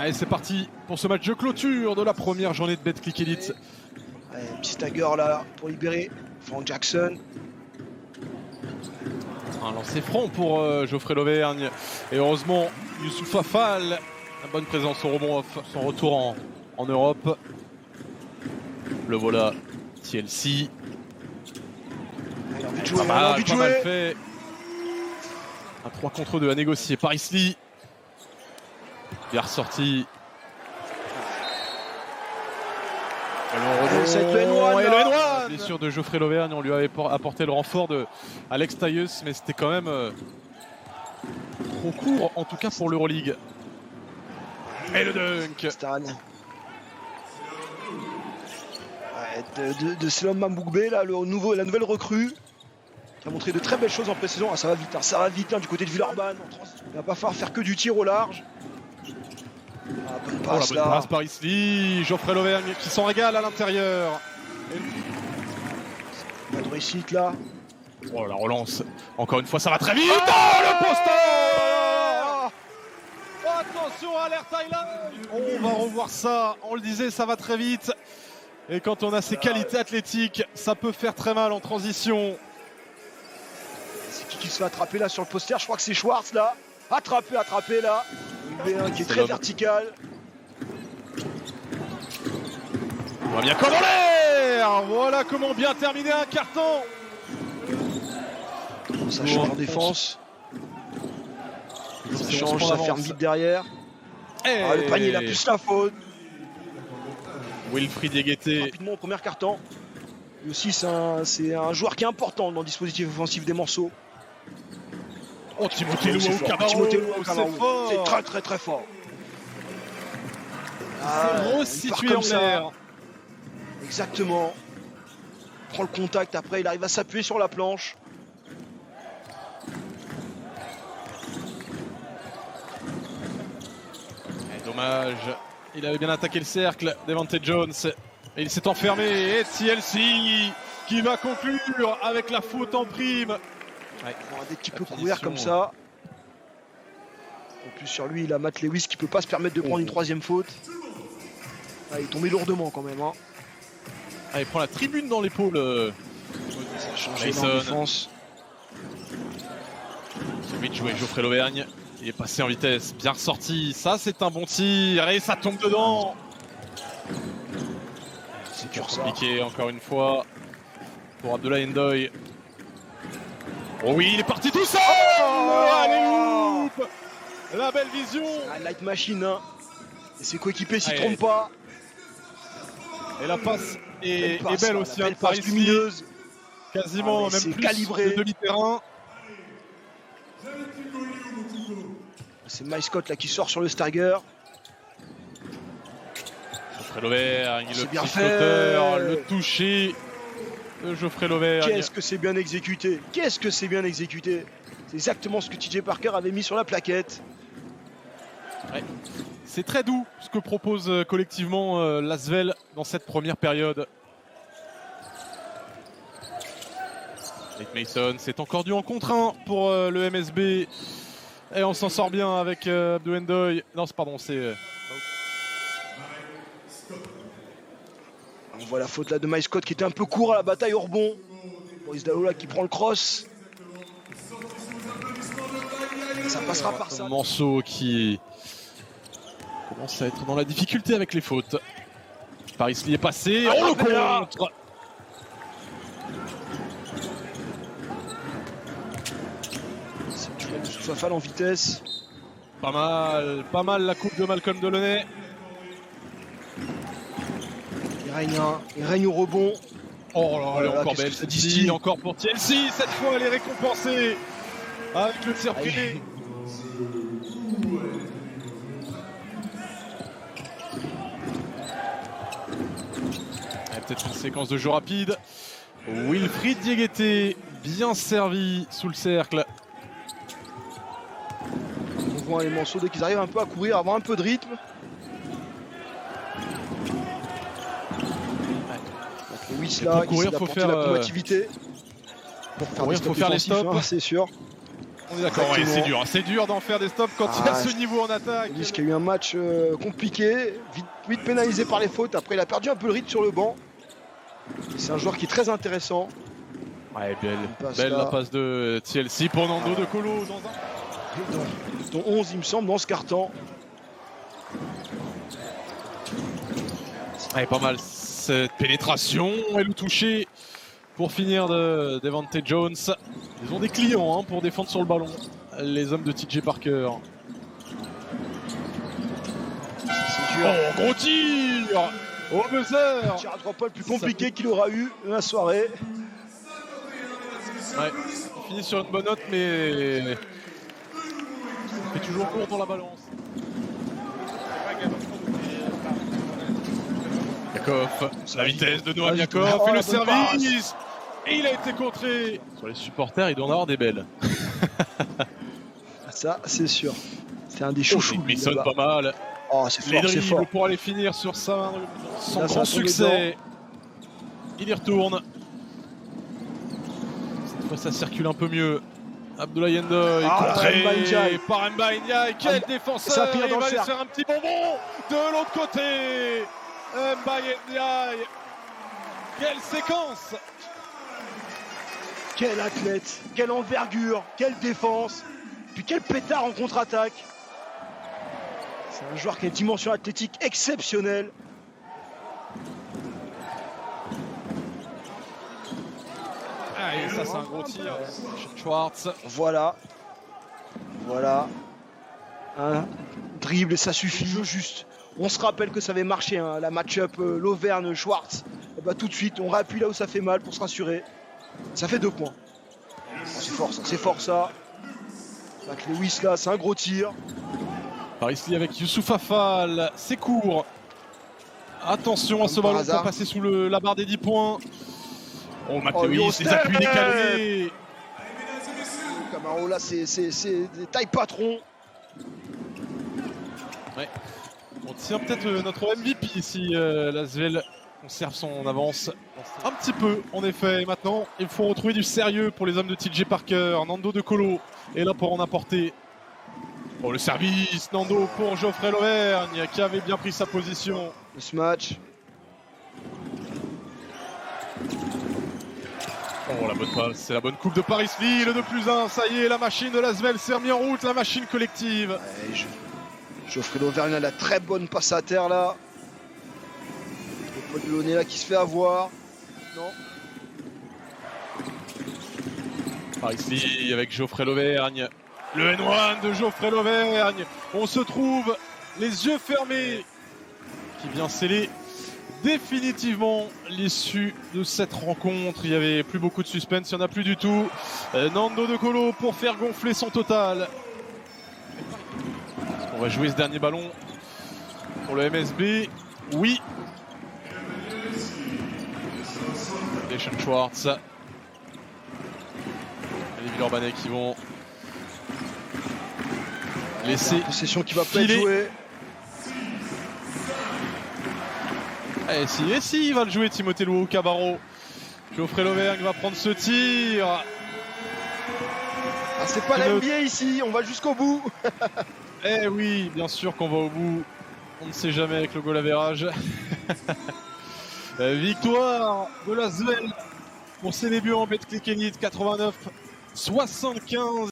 Allez, c'est parti pour ce match de clôture de la première journée de Betclic Elite. Allez, petit stagger là pour libérer Frank Jackson. Un lancer franc pour Geoffrey Lauvergne. Et heureusement, Youssouf Affal, une bonne présence au rebond off, son retour en Europe. Le voilà, TLC. Pas mal fait. Un 3 contre 2 à négocier. Paris Lee. Bien ressorti. Le blessure de Geoffrey Lauvergne, on lui avait apporté le renfort de Alex Tailleus, mais c'était quand même trop court, en tout cas pour l'Euroleague. Et le dunk. Stan. De Selom Mamboukbe, là, la nouvelle recrue, qui a montré de très belles choses en pré-saison. Ah, ça va vite du côté de Villeurbanne. Il va pas falloir faire que du tir au large. Ah, bonne passe, la bonne passe Paris Lee, Geoffrey Lauvergne qui s'en régale à l'intérieur. Réussite là. Oh la relance, encore une fois ça va très vite. Le poster. Attention, alerte Highland. On va revoir ça, on le disait, ça va très vite. Et quand on a ces qualités athlétiques, ça peut faire très mal en transition. C'est qui se fait attraper là sur le poster? Je crois que c'est Schwartz là. Attrapé là. B1 qui est très vertical. On va bien comme en l'air. Voilà comment bien terminer un carton. Ça change en défense. Ça change, ça ferme vite derrière. Le panier, il a plus la faute. Wilfried Diégueté. Rapidement au premier carton. Lui aussi, c'est un joueur qui est important dans le dispositif offensif des morceaux. Oh, Timothée Luau, c'est fort. C'est très fort. C'est resitué en l'air. Exactement. Il prend le contact, après il arrive à s'appuyer sur la planche. Dommage. Il avait bien attaqué le cercle, Devante Jones. Et il s'est enfermé. Et TLC qui va conclure avec la faute en prime. Ouais, dès qu'il peut courir comme ça. En plus sur lui, il a Matt Lewis qui peut pas se permettre de prendre une troisième faute. Il est tombé lourdement quand même. Il prend la tribune dans l'épaule. Ça a changé en défense. Celui de jouer Geoffrey Lauvergne. Il est passé en vitesse, bien ressorti. Ça, c'est un bon tir et ça tombe dedans. C'est dur compliqué encore une fois pour Abdoulaye Ndoye. Oh oui, il est parti tout seul. Allez, ouf. La belle vision. La light machine. Et ses coéquipiers s'y trompent pas. Et la passe est belle aussi. Belle passe lumineuse. Quasiment même plus calibré. de demi-terrain. C'est Mike Scott là qui sort sur le stagger. Geoffrey Lauvergne, le bien petit fait. flotteur, le toucher de Geoffrey Lauvergne. Qu'est-ce que c'est bien exécuté. C'est exactement ce que TJ Parker avait mis sur la plaquette. Ouais. C'est très doux ce que propose collectivement l'Asvel dans cette première période. Nate Mason, c'est encore du en contre 1 pour le MSB. Et on s'en sort bien avec Abdou Ndoye. Non, pardon, c'est... On voit la faute là de Mike Scott qui était un peu court à la bataille au rebond. Boris Dalola qui prend le cross. Ça passera par ça. Manceau qui commence à être dans la difficulté avec les fautes. Paris Lee est passé. On le contre. Fafal en vitesse. Pas mal la coupe de Malcolm Delaunay. Il règne au rebond. Oh là, elle est encore belle cette distille, encore pour TLC. Cette fois, elle est récompensée avec le tir privé. Peut-être une séquence de jeu rapide. Wilfried Diégueté, bien servi sous le cercle. On voit les morceaux dès qu'ils arrivent un peu à courir, à avoir un peu de rythme. Lewis là, pour courir, il faut faire la combativité. Pour courir, faut faire les stops. C'est sûr. On est d'accord, ouais, c'est dur d'en faire des stops quand il y a ce niveau en attaque. Il y a eu un match compliqué, vite pénalisé par les fautes. Après, il a perdu un peu le rythme sur le banc. C'est un joueur qui est très intéressant. Ouais, belle la passe de TLC pour Nando de Colo dans 11, il me semble, dans ce carton. Ouais, pas mal cette pénétration et le toucher pour finir de Devante Jones. Ils ont des clients pour défendre sur le ballon, les hommes de TJ Parker. C'est dur. Oh, gros tir au buzzer. Le tir à 3 points le plus compliqué qu'il aura eu dans la soirée. Ouais, il finit sur une bonne note, mais il fait toujours lourd dans la balance. Yakov, la vitesse de Noam Yakov et le service. Et il a été contré. Sur les supporters, il doit en avoir des belles. Ça, c'est sûr. C'est un des chouchous. Il sonne pas mal. Oh, c'est fort, c'est fort. Pour aller finir sur ça, son grand succès. Il y retourne. Cette fois, ça circule un peu mieux. Abdoulaye Ndoye contré par Mba Ndiaye. Quel défenseur! Il va aller se faire un petit bonbon de l'autre côté. Mba Ndiaye. Quelle séquence! Quel athlète, quelle envergure, quelle défense, puis quel pétard en contre-attaque. C'est un joueur qui a une dimension athlétique exceptionnelle. Ah, et ça, c'est un gros tir. Schwartz. Voilà. Un dribble et ça suffit. Juste. On se rappelle que ça avait marché, la match-up Lauvergne-Schwartz. Et bah tout de suite, on réappuie là où ça fait mal pour se rassurer. Ça fait 2 points. Oh, c'est fort ça. Avec Lewis là, c'est un gros tir. Paris Lee avec Youssouf Affal, c'est court. Attention à ce ballon pour passer sous la barre des 10 points. Oh, Mathéus, les appuis décalés. Camaro là, c'est des tailles patrons. Ouais. On tient peut-être notre MVP si l'Asvel conserve son avance. Un petit peu, en effet. Maintenant, il faut retrouver du sérieux pour les hommes de TJ Parker. Nando de Colo est là pour en apporter. Oh, le service, Nando pour Geoffrey Lauvergne qui avait bien pris sa position. Ce match. Oh, la bonne passe, c'est la bonne coupe de Paris Lee, le 2+1. Ça y est, la machine de l'Asvel s'est remise en route, la machine collective. Ouais, Geoffrey Lauvergne a la très bonne passe à terre là. Le Paul Delaunay là qui se fait avoir. Non. Paris Lee avec Geoffrey Lauvergne. Le N1 de Geoffrey Lauvergne. On se trouve les yeux fermés. Qui vient sceller définitivement l'issue de cette rencontre. Il n'y avait plus beaucoup de suspense, il n'y en a plus du tout. Nando de Colo pour faire gonfler son total. On va jouer ce dernier ballon pour le MSB. Oui. Deshaun Schwartz. Les Villeurbanais qui vont laisser possession qui va filer. pas être jouée. Et si, il va le jouer Timothée Louo Cabarro. Geoffrey Lauvergne va prendre ce tir. Ah, c'est pas la NBA ici, on va jusqu'au bout. Eh oui, bien sûr qu'on va au bout. On ne sait jamais avec le goal average. Victoire de l'Asvel pour ses débuts en Betclic Elite 89-75.